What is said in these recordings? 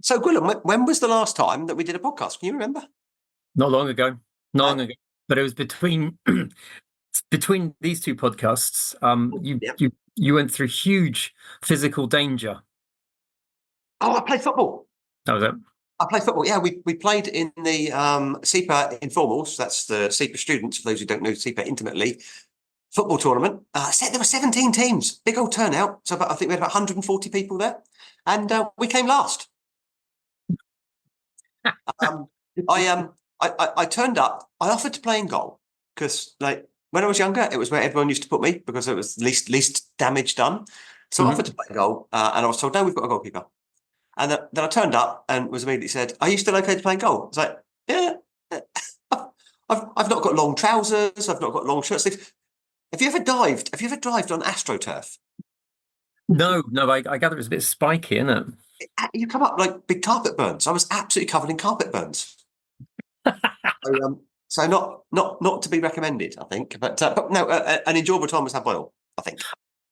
So, Gwilym, when was the last time that we did a podcast? Can you remember? Not long ago. Not Uh, long ago. But it was between between these two podcasts. You yeah. you you went through huge physical danger. Oh, I played football. That was it. I played football. Yeah, we played in the SEPA informals. That's the SEPA students, for those who don't know SEPA intimately, football tournament. There were 17 teams, big old turnout. So I think we had about 140 people there, and we came last. Um, I turned up. I offered to play in goal because, like, when I was younger, it was where everyone used to put me because it was least damage done. So I offered to play in goal, and I was told, no, we've got a goalkeeper. And then I turned up and was immediately said, "Are you still okay to play in goal?" I was like, "Yeah." I've not got long trousers. I've not got long shirt sleeves. Have you ever dived? Have you ever dived on AstroTurf? No, I gather it's a bit spiky, isn't it? You come up like big carpet burns. I was absolutely covered in carpet burns. So not to be recommended, I think. But no, an enjoyable time was had by all, I think.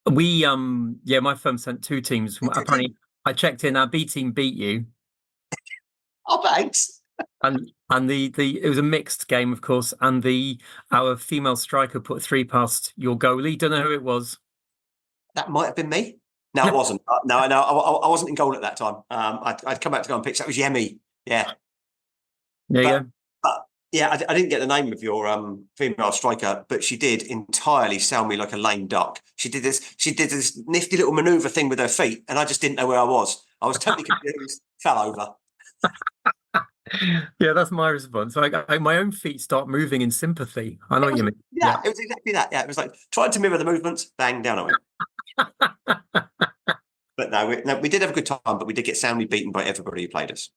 My firm sent two teams. Apparently, I checked in. Our B team beat you. Oh, thanks. And the it was a mixed game, of course. And our female striker put three past your goalie. Don't know who it was. That might have been me. No, it wasn't. No, I wasn't in goal at that time. I'd come out to go and pitch. That was Yemi. Yeah. There you go. But yeah, I didn't get the name of your female striker, but she did entirely sell me like a lame duck. She did this nifty little maneuver thing with her feet, and I just didn't know where I was. I was totally confused, fell over. Yeah, that's my response. My own feet start moving in sympathy. I know what you mean. Yeah, it was exactly that. Yeah, it was like trying to mirror the movements, bang, down I went. But no, we did have a good time, but we did get soundly beaten by everybody who played us.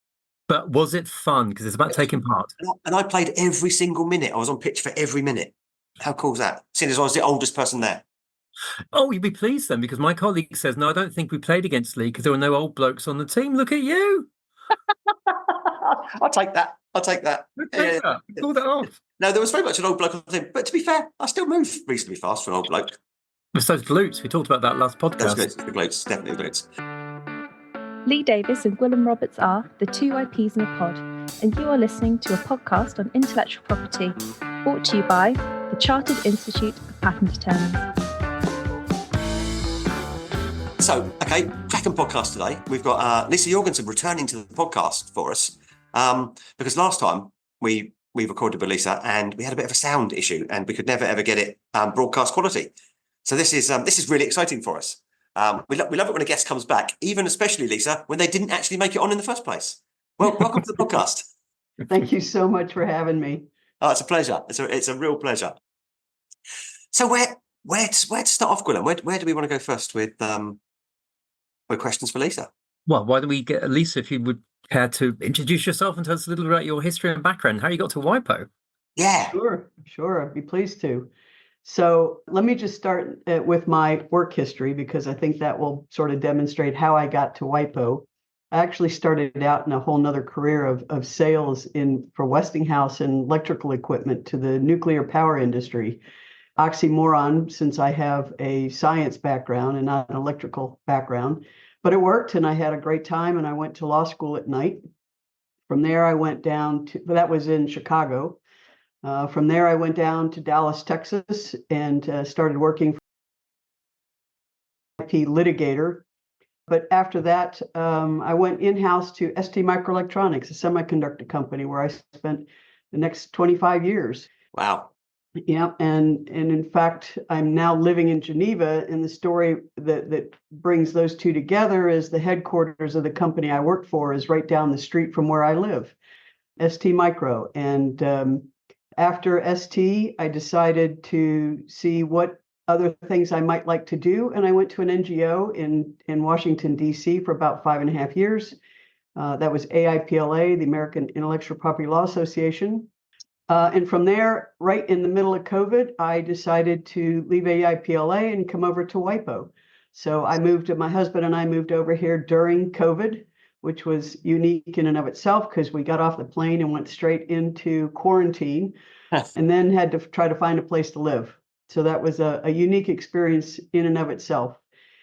But was it fun? Because it's about taking part. And I played every single minute. I was on pitch for every minute. How cool is that? Seeing as I was the oldest person there. Oh, you'd be pleased then, because my colleague says, no, I don't think we played against Lee because there were no old blokes on the team. Look at you. I'll take that. Pull that off. No, there was very much an old bloke on the team. But to be fair, I still move reasonably fast for an old bloke. It's those glutes. We talked about that last podcast. The glutes, definitely the glutes. Lee Davis and Gwilym Roberts are the two IPs in a pod, and you are listening to a podcast on intellectual property, brought to you by the Chartered Institute of Patent Attorneys. So, okay, cracking podcast today. We've got Lisa Jorgenson returning to the podcast for us because last time we recorded with Lisa and we had a bit of a sound issue and we could never ever get it broadcast quality. So this is really exciting for us. We love it when a guest comes back, even especially Lisa, when they didn't actually make it on in the first place. Well, welcome to the podcast. Thank you so much for having me. Oh, it's a pleasure. It's a real pleasure. So where to start off, Gwilym? Where do we want to go first with questions for Lisa? Well, why don't we get Lisa, if you would care to introduce yourself and tell us a little about your history and background, how you got to WIPO? Yeah. Sure. I'd be pleased to. So let me just start with my work history, because I think that will sort of demonstrate how I got to WIPO. I actually started out in a whole nother career of sales for Westinghouse and electrical equipment to the nuclear power industry. Oxymoron, since I have a science background and not an electrical background, but it worked and I had a great time, and I went to law school at night. From there, I went down to, that was in Chicago. From there, I went down to Dallas, Texas, and started working for IP litigator. But after that, I went in-house to ST Microelectronics, a semiconductor company, where I spent the next 25 years. Wow. Yeah, and in fact, I'm now living in Geneva, and the story that brings those two together is the headquarters of the company I work for is right down the street from where I live, ST Micro. And after ST, I decided to see what other things I might like to do, and I went to an NGO in Washington, D.C. for about 5.5 years. That was AIPLA, the American Intellectual Property Law Association. And from there, right in the middle of COVID, I decided to leave AIPLA and come over to WIPO. So my husband and I moved over here during COVID, which was unique in and of itself, because we got off the plane and went straight into quarantine and then had to try to find a place to live. So that was a unique experience in and of itself.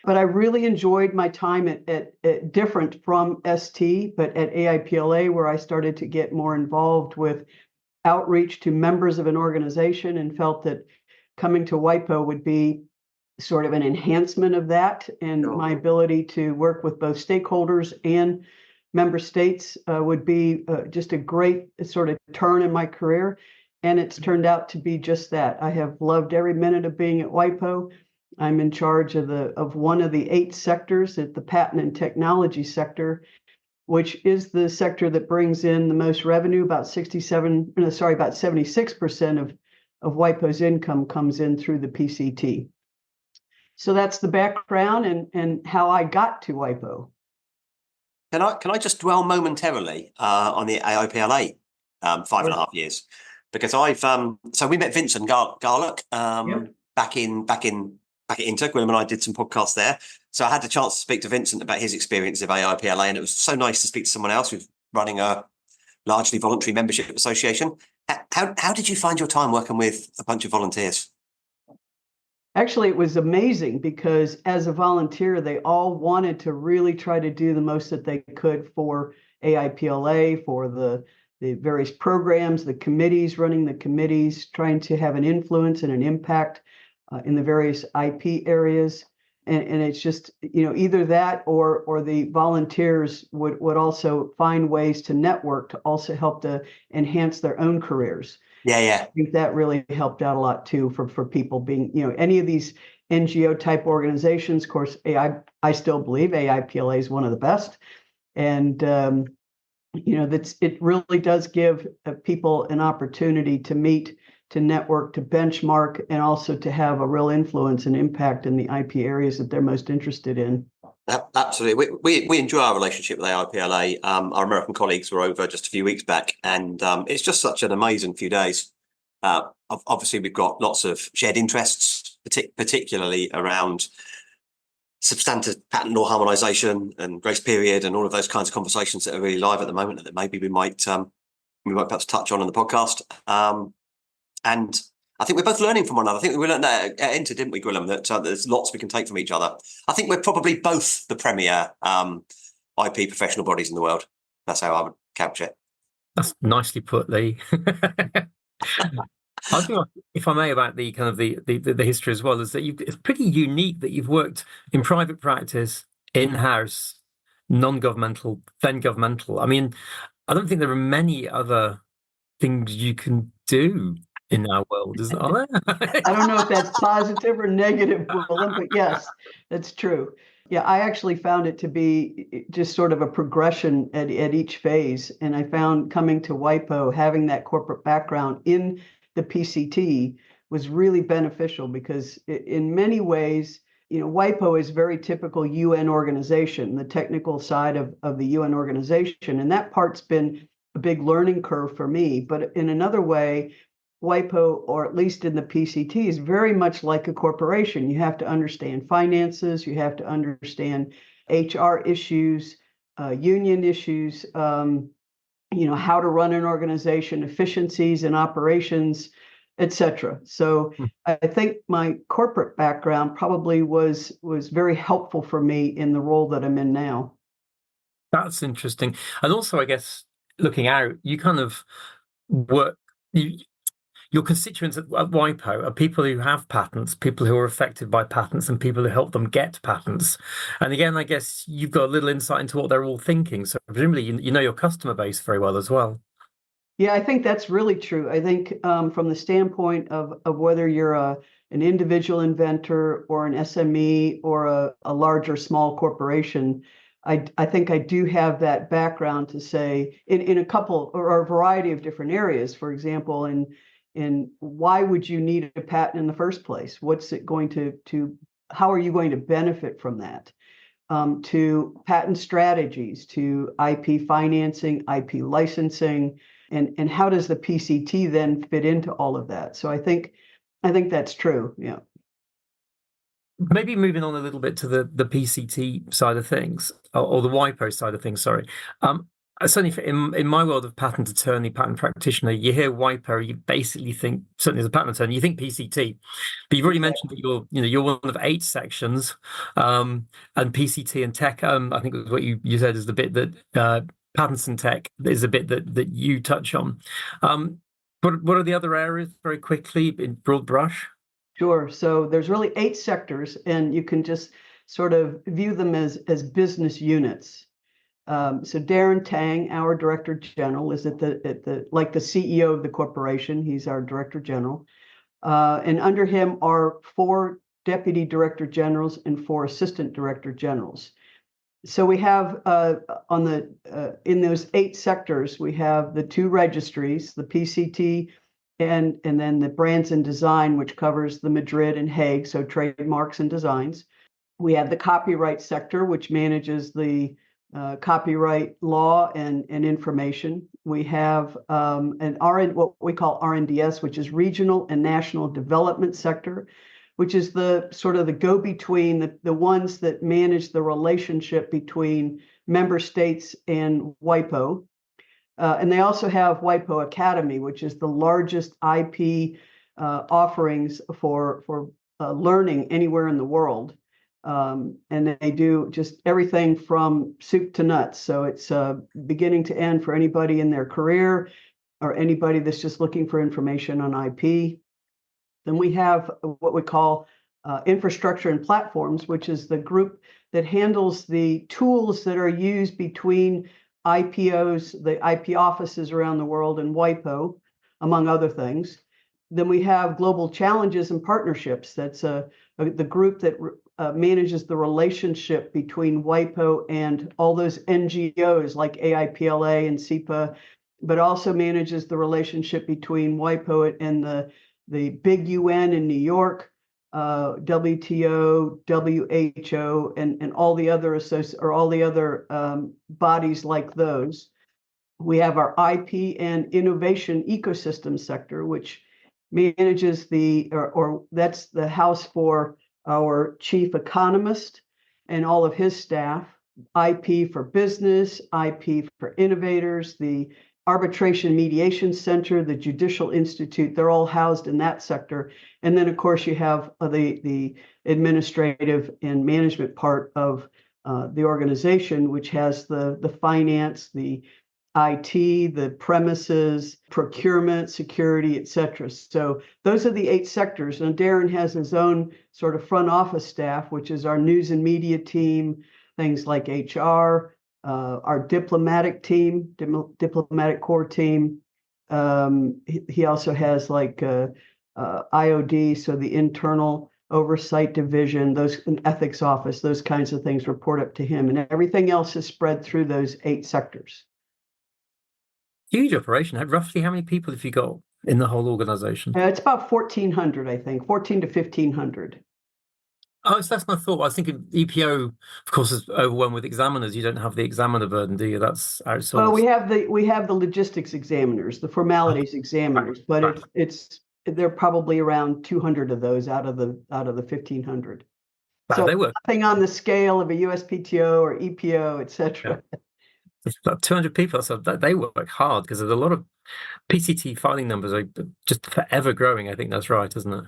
But I really enjoyed my time at different from ST, but at AIPLA, where I started to get more involved with outreach to members of an organization and felt that coming to WIPO would be sort of an enhancement of that, and my ability to work with both stakeholders and member states would be just a great sort of turn in my career. And it's turned out to be just that. I have loved every minute of being at WIPO. I'm in charge of one of the 8 sectors at the patent and technology sector, which is the sector that brings in the most revenue. About 76% of WIPO's income comes in through the PCT. So that's the background and how I got to WIPO. Can I just dwell momentarily on the AIPLA 5.5 years, because I've so we met Vincent Garlock back at Inter. Gwilym and I did some podcasts there, so I had the chance to speak to Vincent about his experience of AIPLA, and it was so nice to speak to someone else who's running a largely voluntary membership association. How did you find your time working with a bunch of volunteers? Actually, it was amazing because as a volunteer, they all wanted to really try to do the most that they could for AIPLA, for the various programs, the committees, running the committees, trying to have an influence and an impact in the various IP areas. And it's just, either that or the volunteers would also find ways to network to also help to enhance their own careers. Yeah. I think that really helped out a lot too for people being, any of these NGO type organizations. Of course, I still believe AIPLA is one of the best. And, it really does give people an opportunity to meet, to network, to benchmark, and also to have a real influence and impact in the IP areas that they're most interested in. Absolutely. We enjoy our relationship with AIPLA. Our American colleagues were over just a few weeks back, and it's just such an amazing few days. Obviously, we've got lots of shared interests, particularly around substantive patent law harmonisation and grace period and all of those kinds of conversations that are really live at the moment that maybe we might perhaps touch on in the podcast. And I think we're both learning from one another. I think we learned that at Inter, didn't we, Gwilym, that there's lots we can take from each other. I think we're probably both the premier IP professional bodies in the world. That's how I would couch it. That's nicely put, Lee. I think, if I may, about the kind of the history as well, is that it's pretty unique that you've worked in private practice, in-house, non-governmental, then governmental. I mean, I don't think there are many other things you can do in our world, are there? I don't know if that's positive or negative, Gwilym, but yes, that's true. Yeah, I actually found it to be just sort of a progression at each phase. And I found coming to WIPO, having that corporate background in the PCT was really beneficial because in many ways, WIPO is very typical UN organization, the technical side of the UN organization. And that part's been a big learning curve for me. But in another way, WIPO, or at least in the PCT, is very much like a corporation. You have to understand finances, you have to understand HR issues, union issues, how to run an organization, efficiencies and operations, etc. So I think my corporate background probably was very helpful for me in the role that I'm in now. That's interesting. And also, I guess, looking out, you kind of work, your constituents at WIPO are people who have patents, people who are affected by patents, and people who help them get patents. And again, I guess you've got a little insight into what they're all thinking. So presumably you know your customer base very well as well. Yeah, I think that's really true. I think from the standpoint of whether you're an individual inventor or an SME or a large or small corporation, I think I do have that background to say in a couple or a variety of different areas. For example, in why would you need a patent in the first place? What's it going to how are you going to benefit from that? To patent strategies, to IP financing, IP licensing, and how does the PCT then fit into all of that? So I think that's true. Yeah. Maybe moving on a little bit to the PCT side of things, or the WIPO side of things. Sorry. certainly in my world of patent attorney, patent practitioner, you hear WIPO, you basically think, certainly as a patent attorney, you think PCT. But you've already mentioned that you're one of 8 sections, and PCT and tech. I think was what you said is the bit that patents and tech is a bit that you touch on. What are the other areas, very quickly, in broad brush? Sure. So there's really 8 sectors, and you can just sort of view them as business units. So Darren Tang, our Director General, is at the like the CEO of the corporation. He's our Director General, and under him are 4 Deputy Director Generals and 4 Assistant Director Generals. So we have in those 8 sectors, we have the 2 registries, the PCT and then the brands and design, which covers the Madrid and Hague, so trademarks and designs. We have the copyright sector, which manages the copyright law and information. We have what we call R&DS, which is regional and national development sector, which is the sort of the go-between, the ones that manage the relationship between member states and WIPO. And they also have WIPO Academy, which is the largest IP offerings for learning anywhere in the world. And they do just everything from soup to nuts. So it's beginning to end for anybody in their career or anybody that's just looking for information on IP. Then we have what we call infrastructure and platforms, which is the group that handles the tools that are used between IPOs, the IP offices around the world, and WIPO, among other things. Then we have global challenges and partnerships. That's the group that manages the relationship between WIPO and all those NGOs like AIPLA and SEPA, but also manages the relationship between WIPO and the big UN in New York, WTO, WHO, and all the other bodies like those. We have our IP and innovation ecosystem sector, which manages that's the house for our chief economist and all of his staff, IP for business, IP for innovators, the Arbitration Mediation Center, the Judicial Institute, they're all housed in that sector. And then, of course, you have the administrative and management part of the organization, which has the finance, the IT, the premises, procurement, security, etc. So those are the 8 sectors. And Darren has his own sort of front office staff, which is our news and media team, things like HR, our diplomatic team, diplomatic core team. He also has like IOD, so the internal oversight division, those ethics office, those kinds of things report up to him, and everything else is spread through those 8 sectors. Huge operation. Roughly how many people have you got in the whole organization? It's about 1,400, I think, 14 to 1,500. Oh, so that's my thought. I was thinking EPO, of course, is overwhelmed with examiners. You don't have the examiner burden, do you? That's outsourced. Well, we have the logistics examiners, the formalities examiners, but they're probably around 200 of those out of the 1,500. Wow, So they work. nothing on the scale of a USPTO or EPO, etc. Yeah. It's about 200 people. So they work hard because there's a lot of PCT filing numbers are just forever growing. I think that's right, isn't it?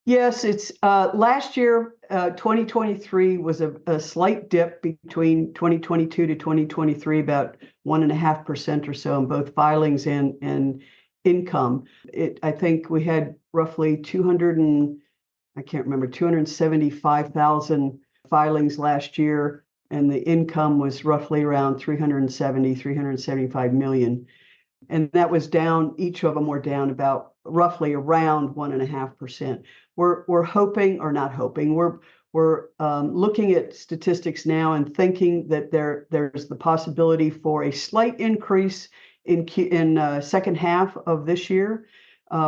Yes, it's last year, 2023 was a slight dip between 2022 to 2023, about 1.5% or so in both filings and income. I think we had roughly 275,000 filings last year, and the income was roughly around 375 million. And that was down, each of them were down about roughly around 1.5%. We're hoping, or not hoping, we're looking at statistics now and thinking that there's the possibility for a slight increase in second half of this year.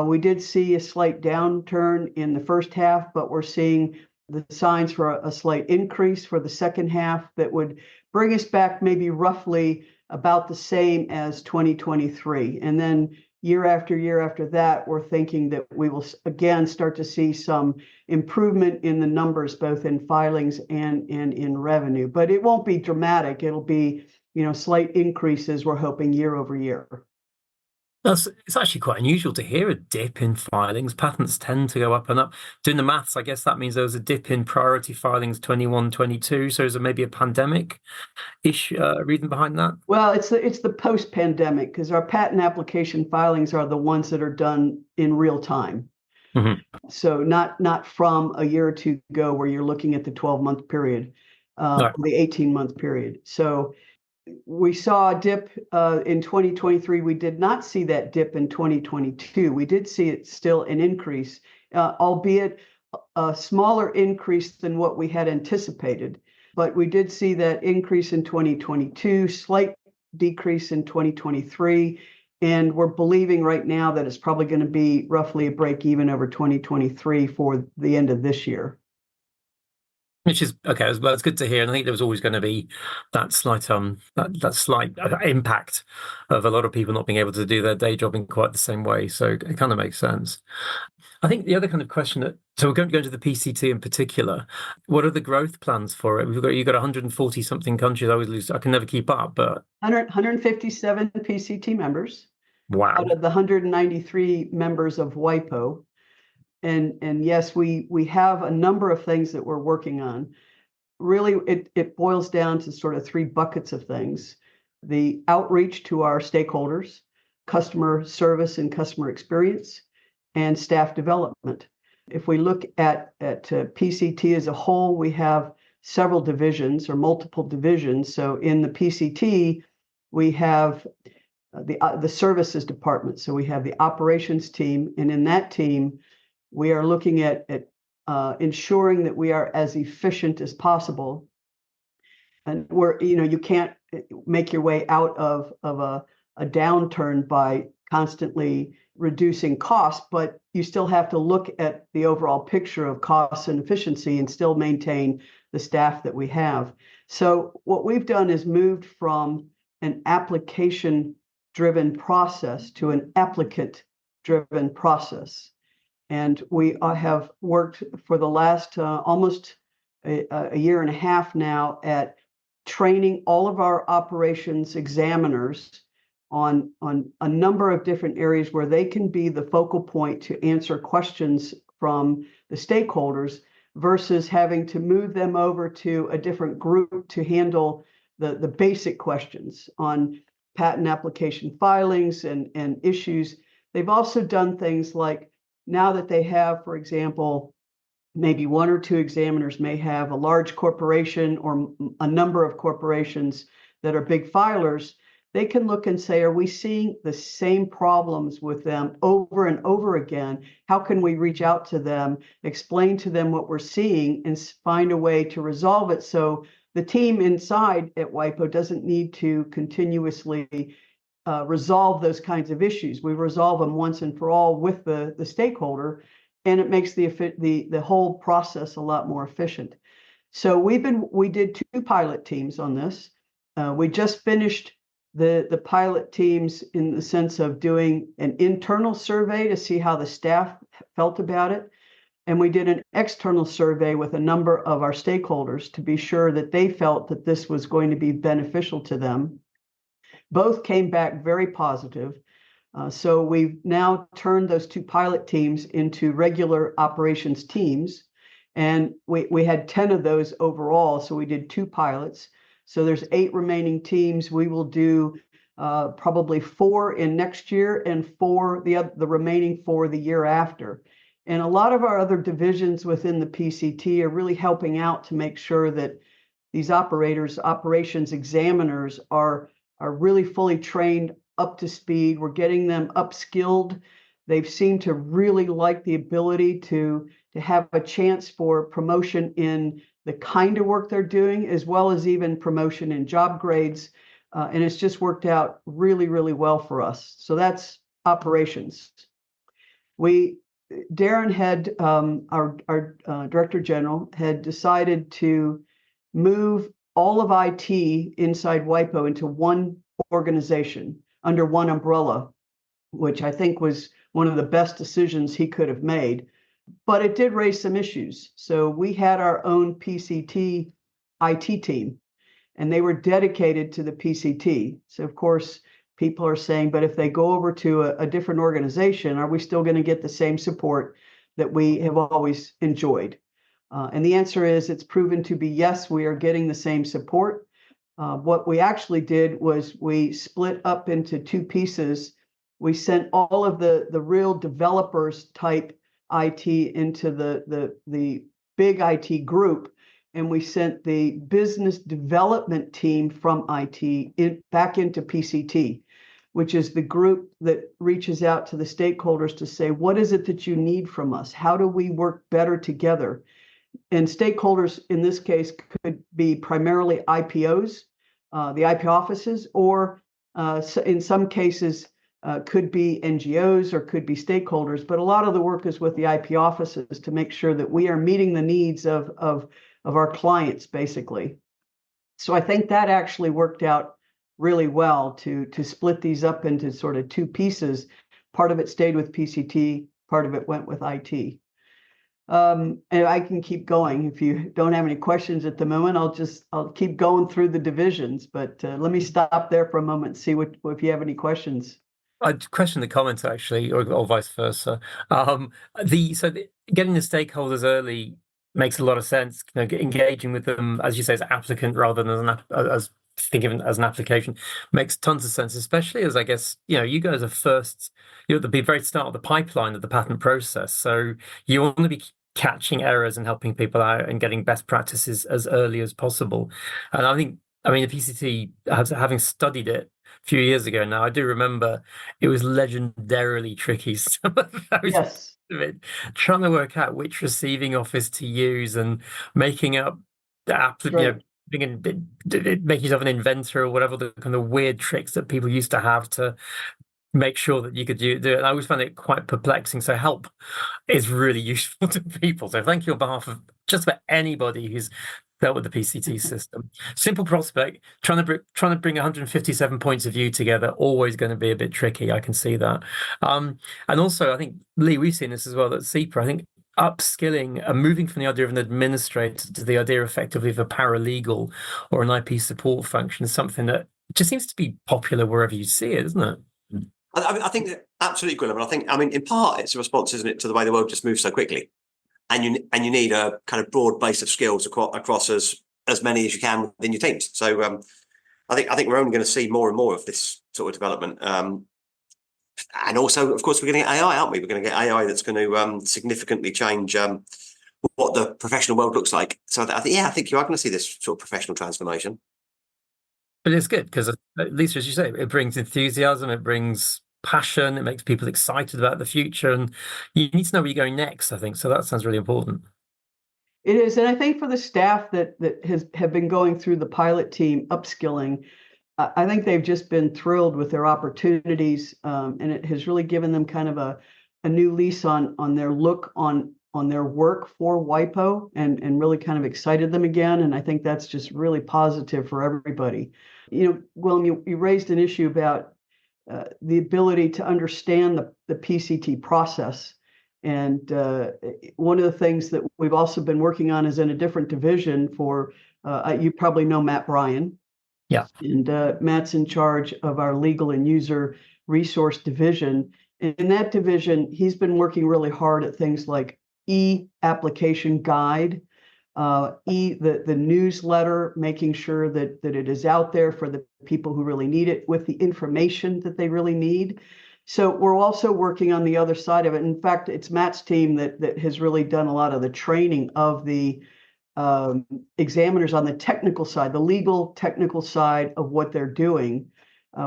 We did see a slight downturn in the first half, but we're seeing the signs for a slight increase for the second half that would bring us back maybe roughly about the same as 2023. And then year after that, we're thinking that we will again start to see some improvement in the numbers, both in filings and in revenue. But it won't be dramatic. It'll be slight increases we're hoping year over year. It's actually quite unusual to hear a dip in filings. Patents tend to go up and up. Doing the maths, I guess that means there was a dip in priority filings 21, 22. So is there maybe a pandemic-ish reason behind that? Well, it's the post-pandemic, because our patent application filings are the ones that are done in real time. Mm-hmm. So not from a year or two ago where you're looking at the 12-month period, Right. the 18-month period. So we saw a dip in 2023. We did not see that dip in 2022. We did see it still an increase, albeit a smaller increase than what we had anticipated. But we did see that increase in 2022, slight decrease in 2023. And we're believing right now that it's probably going to be roughly a break even over 2023 for the end of this year. Which is okay. Well, it's good to hear. And I think there was always going to be that slight impact of a lot of people not being able to do their day job in quite the same way. So it kind of makes sense. I think the other kind of question so we're going to go to the PCT in particular. What are the growth plans for it? You've got 140 something countries. I can never keep up, but 157 PCT members. Wow. Out of the 193 members of WIPO. And yes, we have a number of things that we're working on. Really, it boils down to sort of three buckets of things: the outreach to our stakeholders, customer service and customer experience, and staff development. If we look at PCT as a whole, we have several divisions or multiple divisions. So in the PCT, we have the services department. So we have the operations team, and in that team, we are looking at ensuring that we are as efficient as possible. And you can't make your way out of a downturn by constantly reducing costs, but you still have to look at the overall picture of costs and efficiency and still maintain the staff that we have. So what we've done is moved from an application-driven process to an applicant-driven process. And we have worked for the last almost a year and a half now at training all of our operations examiners on a number of different areas where they can be the focal point to answer questions from the stakeholders versus having to move them over to a different group to handle the basic questions on patent application filings and issues. They've also done things like, now that they have, for example, maybe one or two examiners may have a large corporation or a number of corporations that are big filers, they can look and say, are we seeing the same problems with them over and over again? How can we reach out to them, explain to them what we're seeing, and find a way to resolve it so the team inside at WIPO doesn't need to continuously resolve those kinds of issues. We resolve them once and for all with the stakeholder, and it makes the whole process a lot more efficient. So we did two pilot teams on this. We just finished the pilot teams in the sense of doing an internal survey to see how the staff felt about it. And we did an external survey with a number of our stakeholders to be sure that they felt that this was going to be beneficial to them. Both came back very positive. So we've now turned those two pilot teams into regular operations teams. And we had 10 of those overall. So we did two pilots. So there's 8 remaining teams. We will do probably 4 in next year and 4, the remaining 4 the year after. And a lot of our other divisions within the PCT are really helping out to make sure that these operations examiners are really fully trained, up to speed. We're getting them upskilled. They've seemed to really like the ability to have a chance for promotion in the kind of work they're doing, as well as even promotion in job grades. And it's just worked out really, really well for us. So that's operations. Darren had, our Director General, had decided to move all of IT inside WIPO into one organization under one umbrella, which I think was one of the best decisions he could have made. But it did raise some issues. So we had our own PCT IT team, and they were dedicated to the PCT. So of course, people are saying, but if they go over to a different organization, are we still going to get the same support that we have always enjoyed? And the answer is it's proven to be yes, we are getting the same support. What we actually did was we split up into two pieces. We sent all of the real developers type IT into the big IT group, and we sent the business development team from IT back into PCT, which is the group that reaches out to the stakeholders to say, what is it that you need from us? How do we work better together? And stakeholders in this case could be primarily IPOs, the IP offices, or in some cases could be NGOs or could be stakeholders. But a lot of the work is with the IP offices to make sure that we are meeting the needs of our clients, basically. So I think that actually worked out really well to split these up into sort of two pieces. Part of it stayed with PCT, part of it went with IT. And I can keep going. If you don't have any questions at the moment, I'll keep going through the divisions, but let me stop there for a moment and see if you have any questions. I'd question the comments actually, or vice versa. Getting the stakeholders early makes a lot of sense. Engaging with them, as you say, as an applicant rather than as think of it as an application makes tons of sense, especially as I guess you guys are first. You're at the very start of the pipeline of the patent process, so you want to be catching errors and helping people out and getting best practices as early as possible. And I mean, the PCT, having studied it a few years ago now, I do remember it was legendarily tricky. Some of those Yes. of it, trying to work out which receiving office to use and making up the app, Right. making yourself an inventor or whatever the kind of weird tricks that people used to have to make sure that you could do it. I always found it quite perplexing. So help is really useful to people. So thank you on behalf of just about anybody who's dealt with the PCT system. Simple prospect, trying to bring 157 points of view together, always going to be a bit tricky. I can see that. And also, I think, Lee, we've seen this as well at CIPA. I think upskilling and moving from the idea of an administrator to the idea effectively of a paralegal or an IP support function is something that just seems to be popular wherever you see it, isn't it? I think that absolutely, Gwilym. I mean, in part, it's a response, isn't it, to the way the world just moves so quickly, and you need a kind of broad base of skills across as many as you can within your teams. So I think we're only going to see more and more of this sort of development. And also, of course, we're going to get AI, aren't we? We're going to get AI that's going to significantly change what the professional world looks like. So I think you are going to see this sort of professional transformation. But it's good because, at least as you say, it brings enthusiasm, it brings passion, it makes people excited about the future, and you need to know where you're going next, I think. So that sounds really important. It is, and I think for the staff that have been going through the pilot team upskilling, I think they've just been thrilled with their opportunities, and it has really given them kind of a new lease on their look on their work for WIPO, and really kind of excited them again. And I think that's just really positive for everybody. Gwilym, you raised an issue about the ability to understand the PCT process. And one of the things that we've also been working on is in a different division for, you probably know Matt Bryan. Yeah. And Matt's in charge of our legal and user resource division. In that division, he's been working really hard at things like e-application guide, the newsletter, making sure that it is out there for the people who really need it with the information that they really need. So we're also working on the other side of it. In fact, it's Matt's team that has really done a lot of the training of the examiners on the technical side, the legal technical side of what they're doing.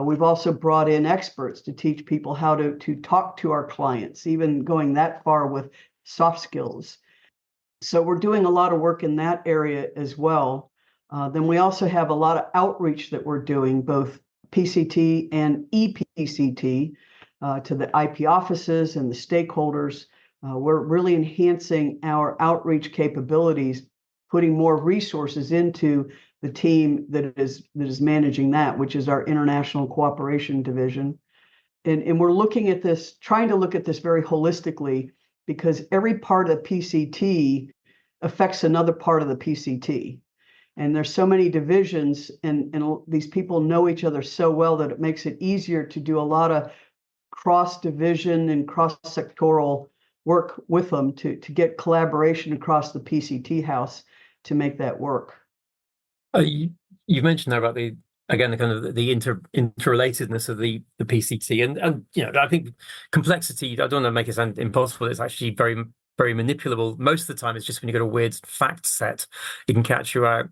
We've also brought in experts to teach people how to talk to our clients, even going that far with soft skills. So we're doing a lot of work in that area as well. Then we also have a lot of outreach that we're doing, both PCT and EPCT, to the IP offices and the stakeholders. We're really enhancing our outreach capabilities, putting more resources into the team that is managing that, which is our International Cooperation Division. And we're looking at this, trying to look at this very holistically, because every part of PCT affects another part of the PCT. And there's so many divisions, and these people know each other so well that it makes it easier to do a lot of cross-division and cross-sectoral work with them to get collaboration across the PCT house to make that work. You've mentioned there about the kind of the interrelatedness of the PCT, and I think complexity. I don't want to make it sound impossible. It's actually very, very manipulable. Most of the time, it's just when you get a weird fact set, it can catch you out.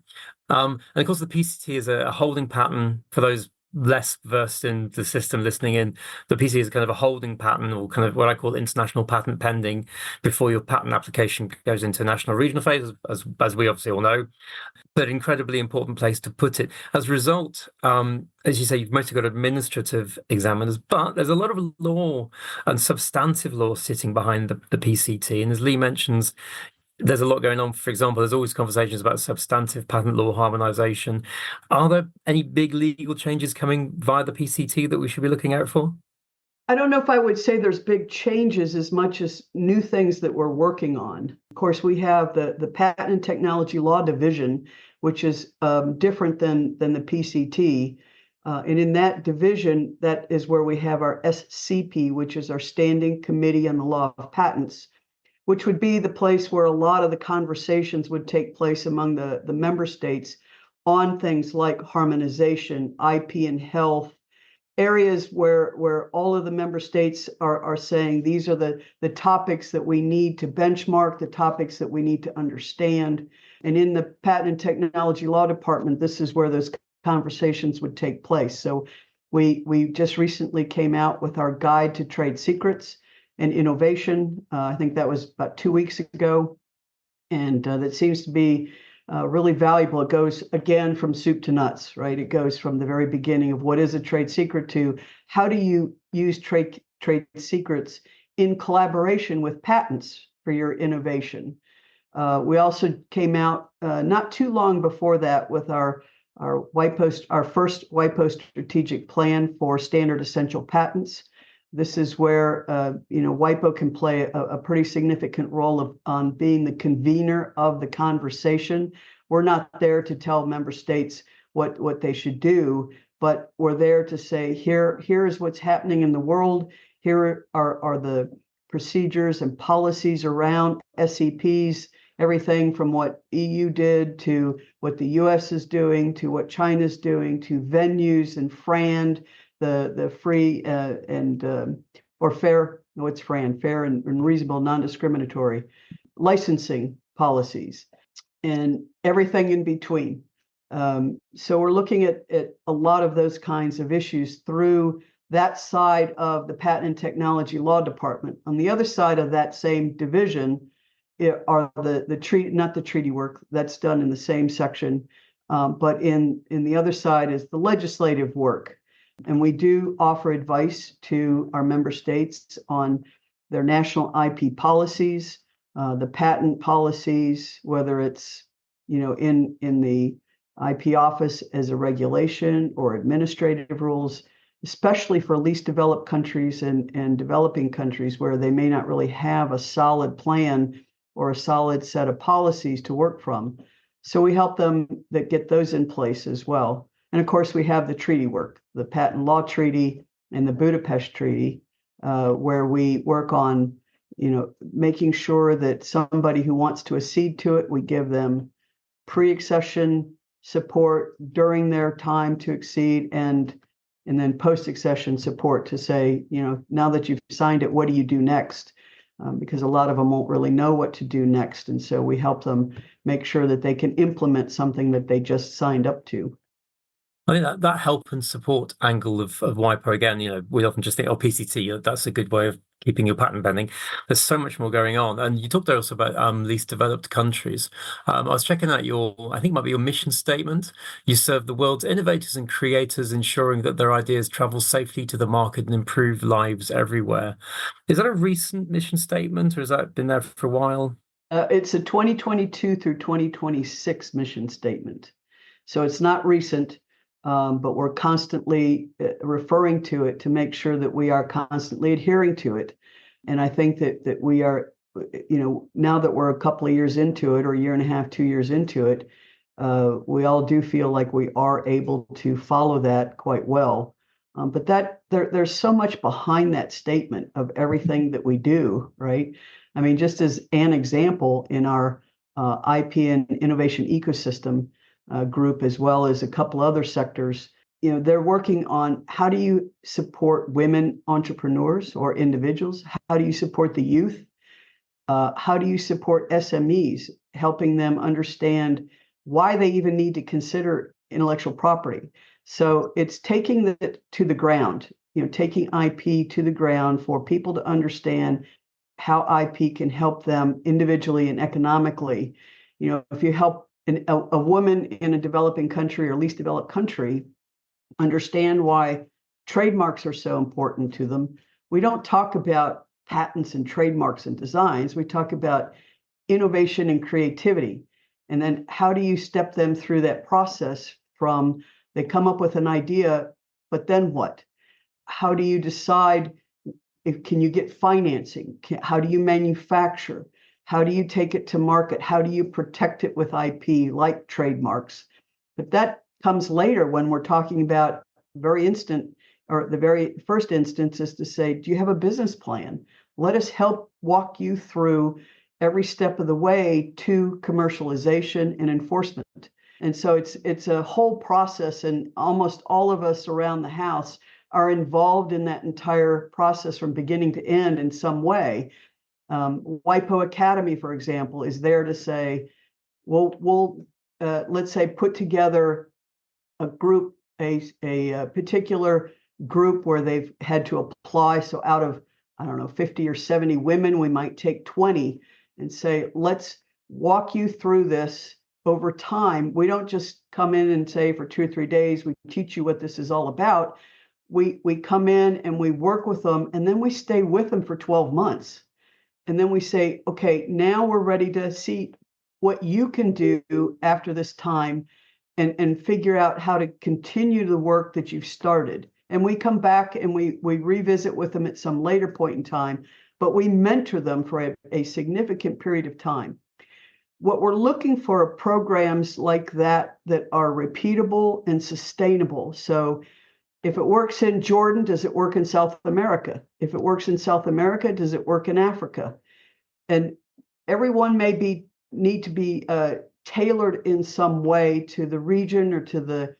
And of course, the PCT is a holding pattern for those less versed in the system listening in. The PCT is kind of a holding pattern, or kind of what I call international patent pending, before your patent application goes into national regional phase, as we obviously all know. But incredibly important place to put it. As a result, as you say, you've mostly got administrative examiners, but there's a lot of law and substantive law sitting behind the PCT. And as Lee mentions, there's a lot going on. For example, there's always conversations about substantive patent law harmonization. Are there any big legal changes coming via the PCT that we should be looking out for? I don't know if I would say there's big changes as much as new things that we're working on. Of course, we have the Patent and Technology Law Division, which is different than the PCT. And in that division, that is where we have our SCP, which is our Standing Committee on the Law of Patents, which would be the place where a lot of the conversations would take place among the member states on things like harmonization, IP and health, areas where all of the member states are saying these are the topics that we need to benchmark, the topics that we need to understand. And in the Patent and Technology Law Department, this is where those conversations would take place. So we just recently came out with our Guide to Trade Secrets and Innovation. I think that was about 2 weeks ago. And that seems to be really valuable. It goes again from soup to nuts, right? It goes from the very beginning of what is a trade secret to how do you use trade secrets in collaboration with patents for your innovation. We also came out not too long before that with our WIPO, our first WIPO strategic plan for standard essential patents. This is where WIPO can play a pretty significant role on being the convener of the conversation. We're not there to tell member states what they should do, but we're there to say, here is what's happening in the world. Here are the procedures and policies around SEPs, everything from what EU did to what the US is doing, to what China's doing, to venues and FRAND, the free or fair, no, it's FRAND, fair and reasonable, non-discriminatory licensing policies, and everything in between. So we're looking at a lot of those kinds of issues through that side of the Patent and Technology Law Department. On the other side of that same division are the treaty, not the treaty work that's done in the same section, but in the other side is the legislative work. And we do offer advice to our member states on their national IP policies, the patent policies, whether it's in the IP office as a regulation or administrative rules, especially for least developed countries and developing countries where they may not really have a solid plan or a solid set of policies to work from. So we help them that get those in place as well. And of course, we have the treaty work, the Patent Law Treaty and the Budapest Treaty, where we work on, making sure that somebody who wants to accede to it, we give them pre-accession support during their time to accede, and then post-accession support to say, now that you've signed it, what do you do next? Because a lot of them won't really know what to do next. And so we help them make sure that they can implement something that they just signed up to. I think that help and support angle of WIPO, again, we often just think, PCT, that's a good way of keeping your patent pending. There's so much more going on. And you talked also about least developed countries. I was checking out I think it might be your mission statement. You serve the world's innovators and creators, ensuring that their ideas travel safely to the market and improve lives everywhere. Is that a recent mission statement, or has that been there for a while? It's a 2022 through 2026 mission statement. So it's not recent. But we're constantly referring to it to make sure that we are constantly adhering to it. And I think that we are, now that we're a couple of years into it, or a year and a half, 2 years into it, we all do feel like we are able to follow that quite well. But there's so much behind that statement of everything that we do, right? I mean, just as an example, in our IP and innovation ecosystem group, as well as a couple other sectors, they're working on how do you support women entrepreneurs or individuals? How do you support the youth? How do you support SMEs, helping them understand why they even need to consider intellectual property? So it's taking it to the ground, taking IP to the ground for people to understand how IP can help them individually and economically. If you help a woman in a developing country or least developed country understand why trademarks are so important to them, we don't talk about patents and trademarks and designs. We talk about innovation and creativity. And then how do you step them through that process from they come up with an idea, but then what? How do you decide can you get financing? How do you manufacture? How do you take it to market? How do you protect it with IP like trademarks? But that comes later when we're talking about the very first instance is to say, do you have a business plan? Let us help walk you through every step of the way to commercialization and enforcement. And so it's a whole process, and almost all of us around the house are involved in that entire process from beginning to end in some way. WIPO Academy, for example, is there to say, we'll let's say put together a group, a particular group where they've had to apply. So out of, I don't know, 50 or 70 women, we might take 20 and say, let's walk you through this over time. We don't just come in and say for 2 or 3 days, we teach you what this is all about. We come in and we work with them, and then we stay with them for 12 months. And then we say, okay, now we're ready to see what you can do after this time and figure out how to continue the work that you've started. And we come back and we revisit with them at some later point in time, but we mentor them for a significant period of time. What we're looking for are programs like that are repeatable and sustainable. So if it works in Jordan, does it work in South America? If it works in South America, does it work in Africa? And everyone may need to be tailored in some way to the region or to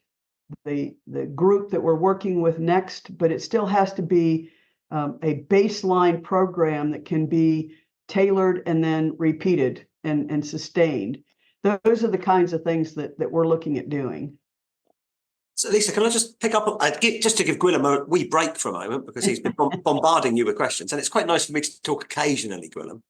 the group that we're working with next, but it still has to be a baseline program that can be tailored and then repeated and sustained. Those are the kinds of things that we're looking at doing. So, Lisa, can I just pick up, just to give Gwilym a wee break for a moment, because he's been bombarding you with questions, and it's quite nice for me to talk occasionally, Gwilym.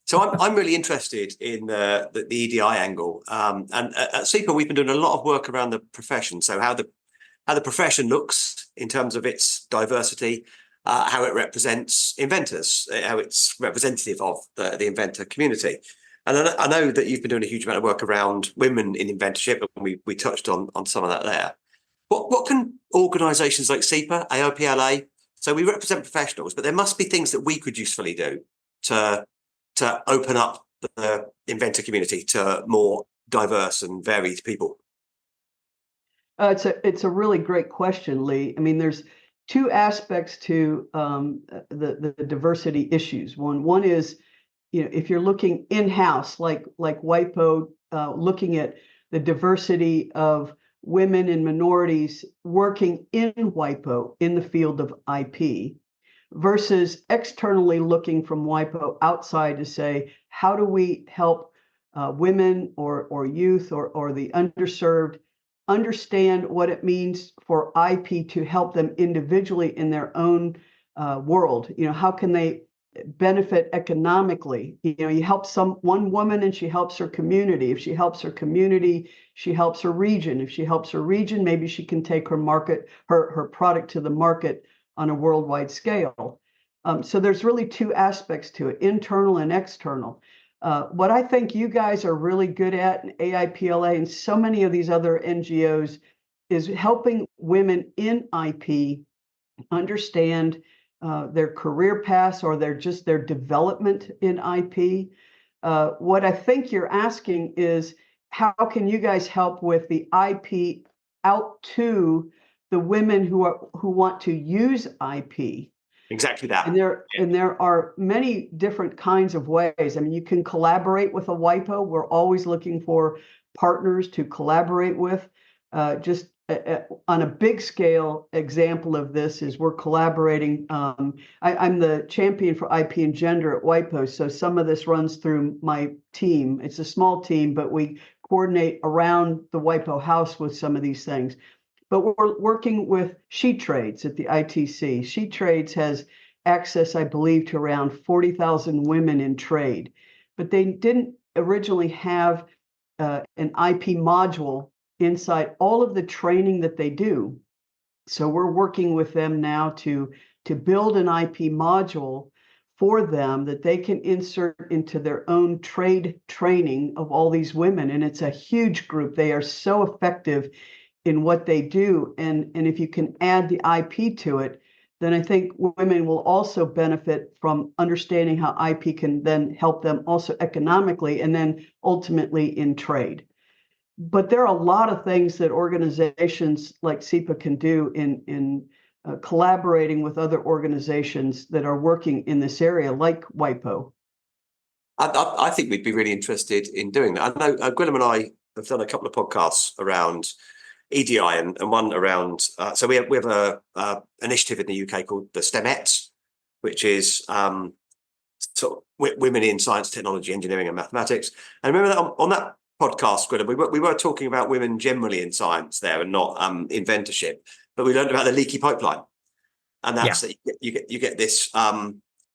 So I'm really interested in the EDI angle, and at CIPA we've been doing a lot of work around the profession. So how the profession looks in terms of its diversity, how it represents inventors, how it's representative of the inventor community. And I know that you've been doing a huge amount of work around women in inventorship, and we touched on some of that there. What can organisations like CIPA, AOPLA, so we represent professionals, but there must be things that we could usefully do to open up the inventor community to more diverse and varied people? It's a really great question, Lee. I mean, there's two aspects to the diversity issues. One is, if you're looking in-house, like WIPO, looking at the diversity of women and minorities working in WIPO in the field of IP, versus externally looking from WIPO outside to say, how do we help women or youth or the underserved understand what it means for IP to help them individually in their own world? How can they benefit economically? You help one woman and she helps her community. If she helps her community, she helps her region. If she helps her region, maybe she can take her product to the market on a worldwide scale. So there's really two aspects to it, internal and external. What I think you guys are really good at, in AIPLA and so many of these other NGOs, is helping women in IP understand their career paths or their development in IP. What I think you're asking is, how can you guys help with the IP out to the women who want to use IP? Exactly that. And there are many different kinds of ways. I mean, you can collaborate with a WIPO. We're always looking for partners to collaborate with. Just on a big scale example of this is we're collaborating. I'm the champion for IP and gender at WIPO, so some of this runs through my team. It's a small team, but we coordinate around the WIPO house with some of these things. But we're working with She Trades at the ITC. She Trades has access, I believe, to around 40,000 women in trade, but they didn't originally have an IP module inside all of the training that they do. So we're working with them now to build an IP module for them that they can insert into their own trade training of all these women. And it's a huge group. They are so effective in what they do. And if you can add the IP to it, then I think women will also benefit from understanding how IP can then help them also economically and then ultimately in trade. But there are a lot of things that organizations like SEPA can do in collaborating with other organizations that are working in this area, like WIPO. I think we'd be really interested in doing that. I know Gwilym and I have done a couple of podcasts around EDI and one around. So we have a initiative in the UK called the STEMettes, which is sort of women in science, technology, engineering, and mathematics. And remember that on that podcast, Gwilym, we were talking about women generally in science there and not inventorship, but we learned about the leaky pipeline, and that's that you get this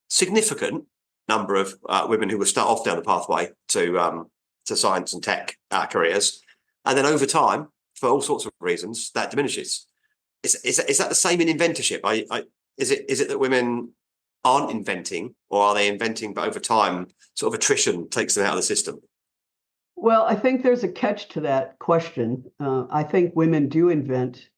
significant number of women who will start off down the pathway to science and tech careers, and then over time, for all sorts of reasons, that diminishes. Is that the same in inventorship? Is it that women aren't inventing, or are they inventing, but over time, sort of attrition takes them out of the system? Well, I think there's a catch to that question. I think women do invent.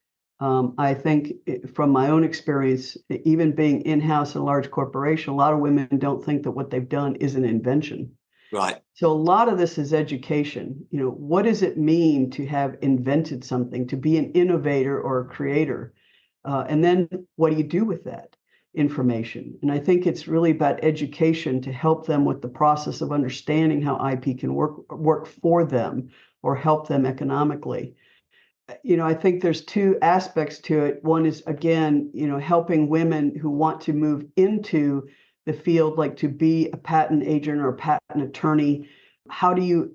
I think from my own experience, even being in-house in a large corporation, a lot of women don't think that what they've done is an invention. Right. So a lot of this is education. You know, what does it mean to have invented something, to be an innovator or a creator? And then what do you do with that information? And I think it's really about education to help them with the process of understanding how IP can work for them or help them economically. You know, I think there's two aspects to it. One is, again, you know, helping women who want to move into the field, like to be a patent agent or a patent attorney. How do you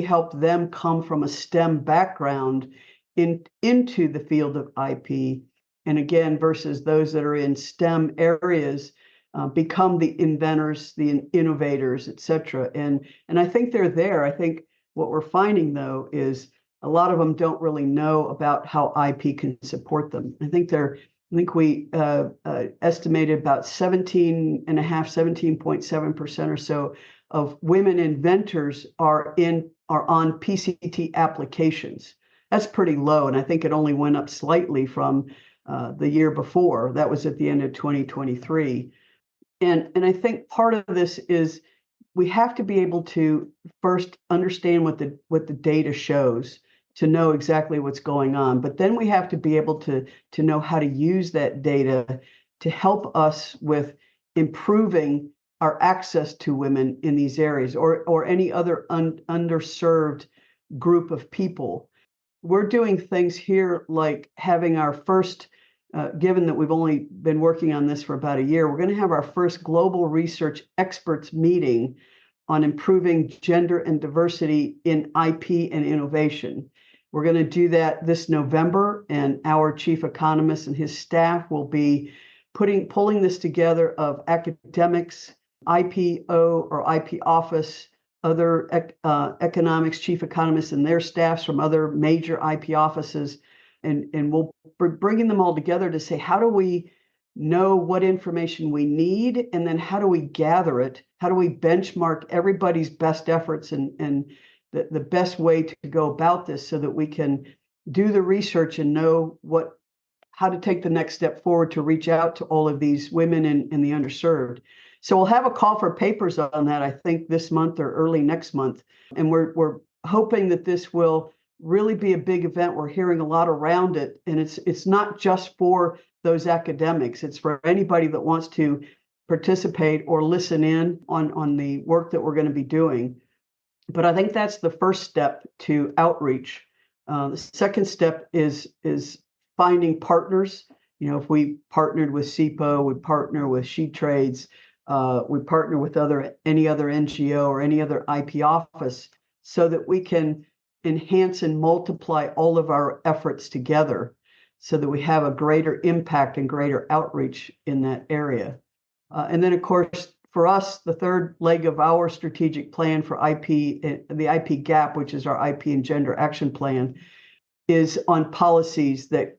help them come from a STEM background into the field of IP? And again, versus those that are in STEM areas, become the inventors, the innovators, et cetera. And I think they're there. I think what we're finding, though, is a lot of them don't really know about how IP can support them. I think we estimated about 17.7% or so of women inventors are on PCT applications. That's pretty low, and I think it only went up slightly from the year before. That was at the end of 2023. And I think part of this is we have to be able to first understand what the data shows to know exactly what's going on. But then we have to be able to know how to use that data to help us with improving our access to women in these areas or any other underserved group of people. We're doing things here like having our first, given that we've only been working on this for about a year, we're going to have our first global research experts meeting on improving gender and diversity in IP and innovation. We're going to do that this November, and our chief economist and his staff will be pulling this together of academics, IPO or IP office, other economics chief economists and their staffs from other major IP offices, and we'll be bringing them all together to say, how do we know what information we need, and then how do we gather it? How do we benchmark everybody's best efforts and the best way to go about this so that we can do the research and know how to take the next step forward to reach out to all of these women in the underserved. So we'll have a call for papers on that, I think this month or early next month. And we're hoping that this will really be a big event. We're hearing a lot around it, and it's not just for those academics. It's for anybody that wants to participate or listen in on the work that we're going to be doing. But I think that's the first step to outreach. The second step is finding partners. You know, if we partnered with SIPO, we partner with She Trades, we partner with any other NGO or any other IP office, so that we can enhance and multiply all of our efforts together, so that we have a greater impact and greater outreach in that area. And then, of course, for us, the third leg of our strategic plan for IP, the IP GAP, which is our IP and Gender Action Plan, is on policies that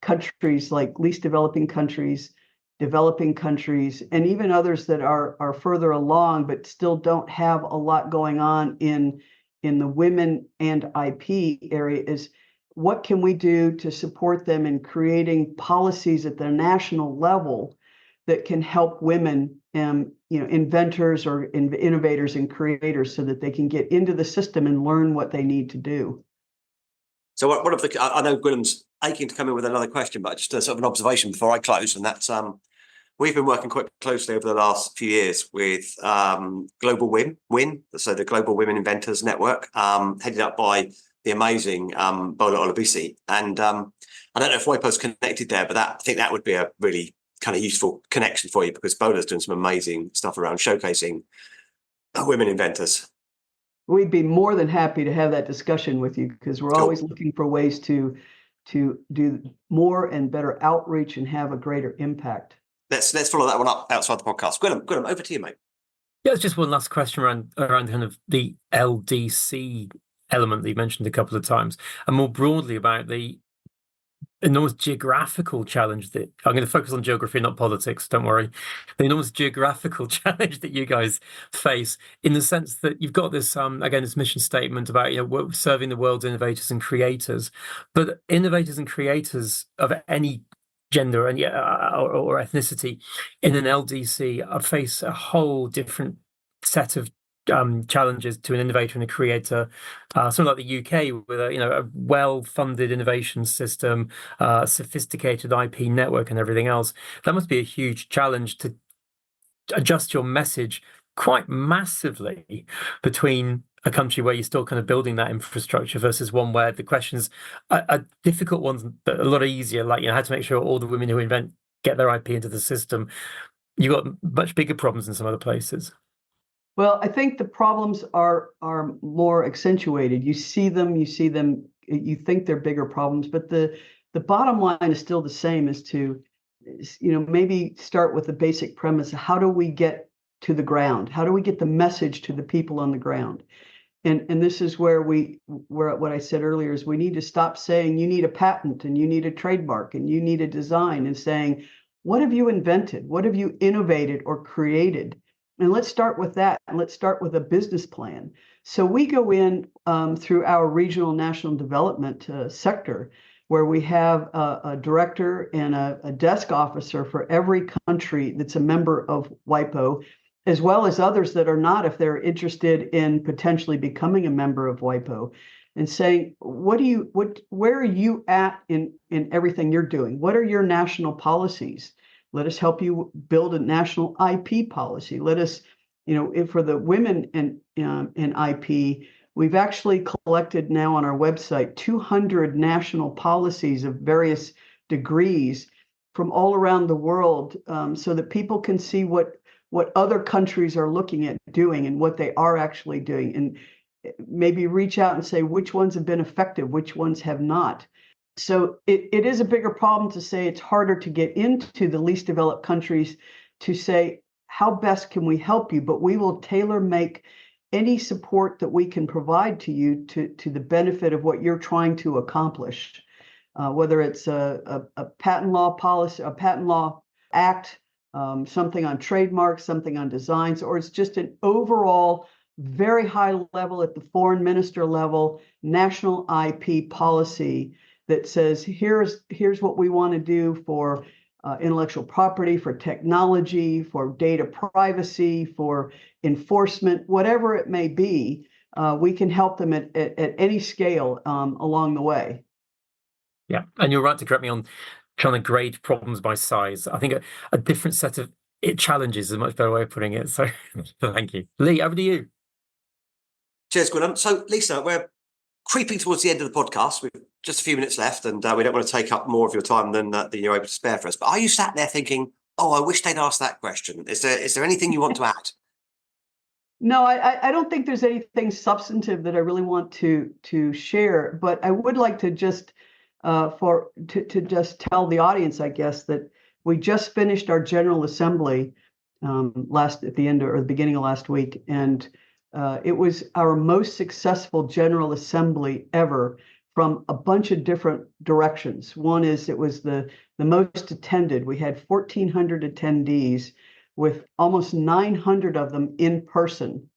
countries like least developing countries, developing countries, and even others that are further along but still don't have a lot going on in the women and IP area, is what can we do to support them in creating policies at the national level that can help women, inventors or innovators and creators, so that they can get into the system and learn what they need to do. So I know Gwilym's aching to come in with another question, but just a sort of an observation before I close, and that's we've been working quite closely over the last few years with Global WIN, so the Global Women Inventors Network, headed up by the amazing Bola Olabisi. And I don't know if WIPO's connected there, but I think that would be a really kind of useful connection for you, because Bola's doing some amazing stuff around showcasing women inventors. We'd be more than happy to have that discussion with you, because we're always looking for ways to do more and better outreach and have a greater impact. Let's follow that one up outside the podcast. Gwilym, over to you, mate. Yeah, it's just one last question around kind of the LDC element that you mentioned a couple of times, and more broadly about the enormous geographical challenge that I'm going to focus on geography, not politics. Don't worry. The enormous geographical challenge that you guys face, in the sense that you've got this, again, this mission statement about, serving the world's innovators and creators, but innovators and creators of any gender and or ethnicity in an LDC face a whole different set of challenges to an innovator and a creator. Something like the UK, with a well-funded innovation system, sophisticated IP network, and everything else. That must be a huge challenge to adjust your message quite massively between a country where you're still kind of building that infrastructure versus one where the questions are difficult ones, but a lot easier, like how to make sure all the women who invent get their IP into the system. You've got much bigger problems in some other places. Well, I think the problems are more accentuated. You see them, you think they're bigger problems, but the bottom line is still the same, is to, maybe start with the basic premise: how do we get to the ground? How do we get the message to the people on the ground? And this is where what I said earlier is, we need to stop saying you need a patent and you need a trademark and you need a design, and saying, what have you invented? What have you innovated or created? And let's start with that. And let's start with a business plan. So we go in through our regional national development sector, where we have a director and a desk officer for every country that's a member of WIPO, as well as others that are not, if they're interested in potentially becoming a member of WIPO, and saying, where are you at in everything you're doing? What are your national policies? Let us help you build a national IP policy. Let us, for the women in IP, we've actually collected now on our website 200 national policies of various degrees from all around the world, so that people can see what other countries are looking at doing and what they are actually doing, and maybe reach out and say which ones have been effective, which ones have not. So it is a bigger problem to say it's harder to get into the least developed countries, to say, how best can we help you? But we will tailor make any support that we can provide to you to the benefit of what you're trying to accomplish, whether it's a patent law policy, a patent law act, something on trademarks, something on designs, or it's just an overall very high level at the foreign minister level, national IP policy that says, here's what we want to do for intellectual property, for technology, for data privacy, for enforcement, whatever it may be. we can help them at any scale along the way. Yeah, and you're right to correct me on trying to grade problems by size. I think a different set of challenges is a much better way of putting it. So thank you. Lee, over to you. Cheers, Gwilym. So, Lisa, we're creeping towards the end of the podcast. We've just a few minutes left, and we don't want to take up more of your time than you're able to spare for us. But are you sat there thinking, oh, I wish they'd asked that question? Is there anything you want to add? No, I don't think there's anything substantive that I really want to share, but I would like to just to just tell the audience, I guess, that we just finished our General Assembly at the end or the beginning of last week, and it was our most successful General Assembly ever from a bunch of different directions. One is it was the most attended. We had 1,400 attendees, with almost 900 of them in person.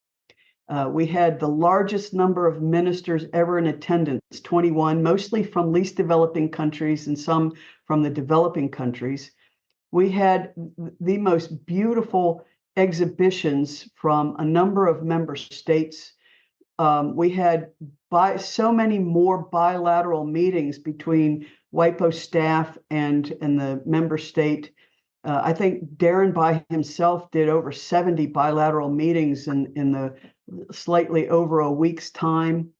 We had the largest number of ministers ever in attendance, 21, mostly from least developing countries and some from the developing countries. We had the most beautiful exhibitions from a number of member states. We had so many more bilateral meetings between WIPO staff and the member state. I think Darren by himself did over 70 bilateral meetings in the slightly over a week's time.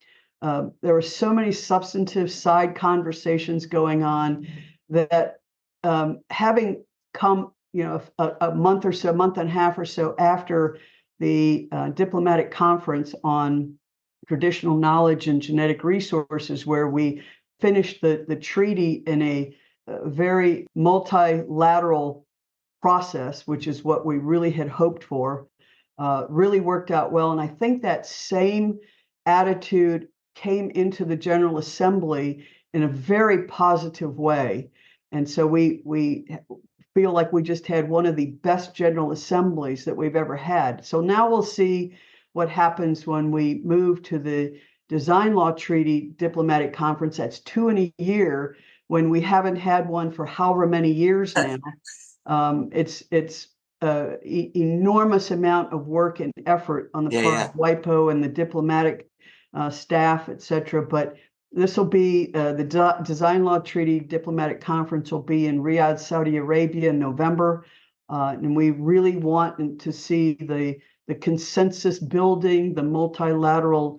There were so many substantive side conversations going on that having come, a month and a half or so after the diplomatic conference on traditional knowledge and genetic resources, where we finished the treaty in a very multilateral process, which is what we really had hoped for, really worked out well. And I think that same attitude came into the General Assembly in a very positive way. And so we feel like we just had one of the best General Assemblies that we've ever had. So now we'll see what happens when we move to the Design Law Treaty Diplomatic Conference. That's 2 in a year, when we haven't had one for however many years now. It's enormous amount of work and effort on the part of WIPO and the diplomatic staff, et cetera. But this will be the Design Law Treaty Diplomatic Conference will be in Riyadh, Saudi Arabia in November. And we really want to see the consensus building, the multilateral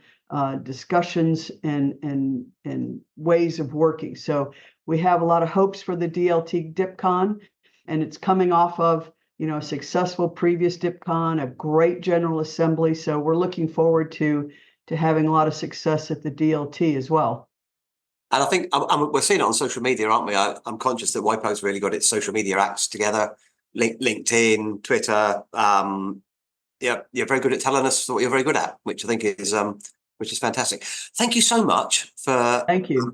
discussions and ways of working. So we have a lot of hopes for the DLT DipCon, and it's coming off of a successful previous DipCon, a great General Assembly. So we're looking forward to having a lot of success at the DLT as well. And I think we're seeing it on social media, aren't we? I'm conscious that WIPO's really got its social media acts together, LinkedIn, Twitter. You're very good at telling us what you're very good at, which I think is fantastic. Thank you so much for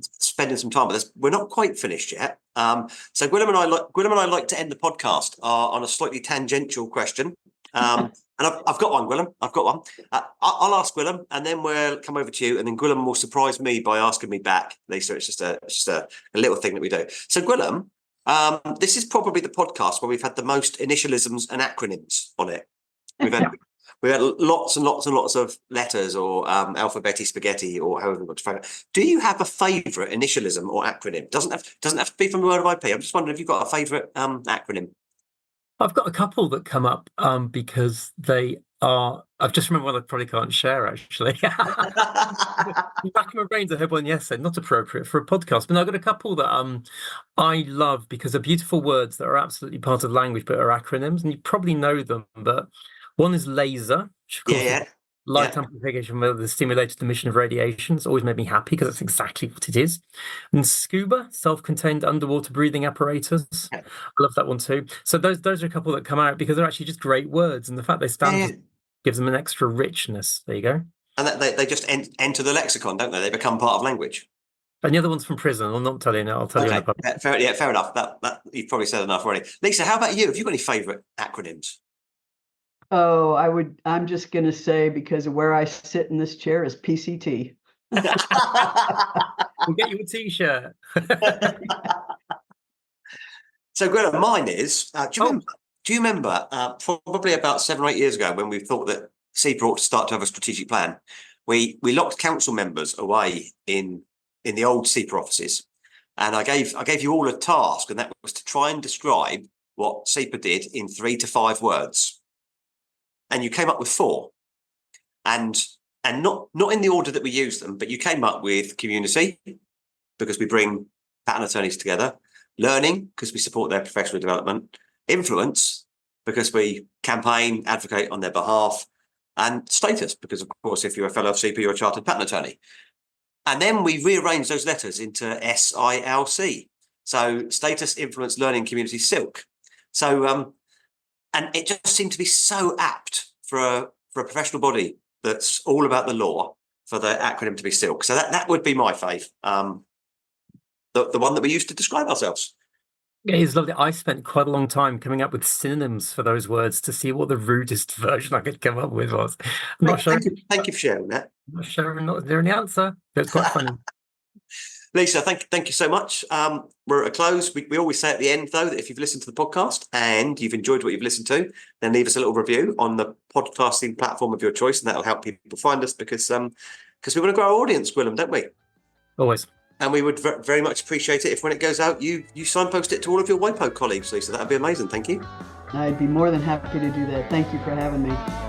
spending some time with us. We're not quite finished yet. So Gwilym and I like to end the podcast on a slightly tangential question. And I've got one, Gwilym. I've got one. I'll ask Gwilym, and then we'll come over to you, and then Gwilym will surprise me by asking me back. Lisa, it's just a little thing that we do. So Gwilym, this is probably the podcast where we've had the most initialisms and acronyms on it. We've had lots and lots and lots of letters, or alphabeti spaghetti, or however you want to frame it. Do you have a favourite initialism or acronym? Doesn't have to be from the word of IP. I'm just wondering if you've got a favourite acronym. I've got a couple that come up because they are. I've just remembered one I probably can't share, actually. Back in my brains, I had one yesterday, not appropriate for a podcast, but I've got a couple that I love because they're beautiful words that are absolutely part of language but are acronyms, and you probably know them. But one is laser, which of course is light amplification with the stimulated emission of radiation. It's always made me happy because that's exactly what it is. And scuba, self-contained underwater breathing apparatus. I love that one too. So those are a couple that come out because they're actually just great words, and the fact they stand gives them an extra richness. There you go. And they just enter the lexicon, don't they? They become part of language. And the other one's from prison. I'll not tell you now. I'll tell you in the pub. Fair enough. That you've probably said enough already. Lisa, how about you? Have you got any favourite acronyms? Oh, I'm just going to say, because of where I sit in this chair, is PCT. We'll get you a T-shirt. So, Gwilym, mine is, do you remember probably about 7 or 8 years ago when we thought that CEPA ought to start to have a strategic plan? we locked council members away in the old SEPA offices. And I gave you all a task, and that was to try and describe what SEPA did in 3 to 5 words. And you came up with 4. And not in the order that we use them, but you came up with community, because we bring patent attorneys together, learning, because we support their professional development, influence, because we campaign, advocate on their behalf, and status, because of course, if you're a fellow of SEPA, you're a chartered patent attorney. And then we rearranged those letters into SILC. So status, influence, learning, community, silk. So, and it just seemed to be so apt for a professional body that's all about the law for the acronym to be silk. So that would be my fave. The one that we use to describe ourselves. Yeah, it's lovely. I spent quite a long time coming up with synonyms for those words to see what the rudest version I could come up with was. I'm not sure. Thank you for sharing that. I'm not sure. I'm not there any answer. That's quite funny. Lisa, thank you so much. We're at a close. We always say at the end, though, that if you've listened to the podcast and you've enjoyed what you've listened to, then leave us a little review on the podcasting platform of your choice, and that'll help people find us, because we want to grow our audience, Gwilym, don't we? Always. And we would very much appreciate it if, when it goes out, you signpost it to all of your WIPO colleagues, Lisa. That would be amazing. Thank you. I'd be more than happy to do that. Thank you for having me.